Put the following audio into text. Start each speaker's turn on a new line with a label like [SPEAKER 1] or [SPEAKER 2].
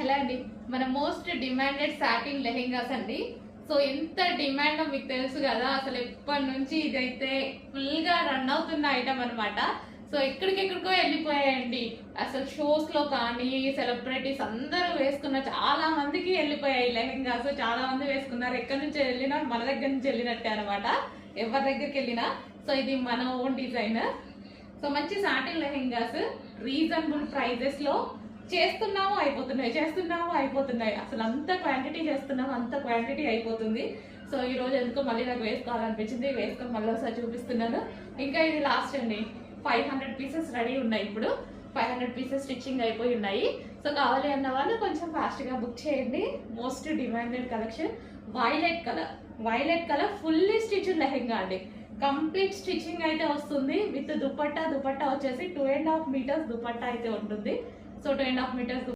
[SPEAKER 1] Hello అండి, మన most demanded satin lehengas అండి. సో ఎంత డిమాండ్ మీకు తెలుసు కదా, అసలు ఎప్పటి నుంచి ఇదైతే ఫుల్ గా రన్ అవుతున్న ఐటమ్ అనమాట. సో ఎక్కడికెక్కడికో వెళ్ళిపోయాయండి. అసలు షోస్ లో కానీ సెలబ్రిటీస్ అందరూ వేసుకున్న చాలా మందికి వెళ్ళిపోయాయి లెహెంగాస్. చాలా మంది వేసుకున్నారు. ఎక్కడి నుంచి వెళ్ళినా మన దగ్గర నుంచి వెళ్ళినట్టే అనమాట, ఎవరి దగ్గరికి వెళ్ళినా. సో ఇది మన ఓన్ డిజైన్. సో మంచి సాటిన్ లెహెంగాస్ రీజనబుల్ ప్రైజెస్ లో చేస్తున్నాము అయిపోతున్నాయి. అసలు అంత క్వాంటిటీ చేస్తున్నాము, అంత క్వాంటిటీ అయిపోతుంది. సో ఈ రోజు ఎందుకో మళ్ళీ నాకు వేసుకోవాలనిపించింది, వేసుకొని మళ్ళీ ఒకసారి చూపిస్తున్నాను. ఇంకా ఇది లాస్ట్ అండి. 500 పీసెస్ రెడీ ఉన్నాయి. ఇప్పుడు 500 పీసెస్ స్టిచ్చింగ్ అయిపోయి ఉన్నాయి. సో కావాలి అన్న వాళ్ళు కొంచెం ఫాస్ట్ గా బుక్ చేయండి. Most demanded collection violet colour fully stitch lehenga అండి. కంప్లీట్ స్టిచ్చింగ్ అయితే వస్తుంది విత్ దుపట్టా వచ్చేసి 2.5 మీటర్స్ దుపట్టా అయితే ఉంటుంది. So 2.5 metres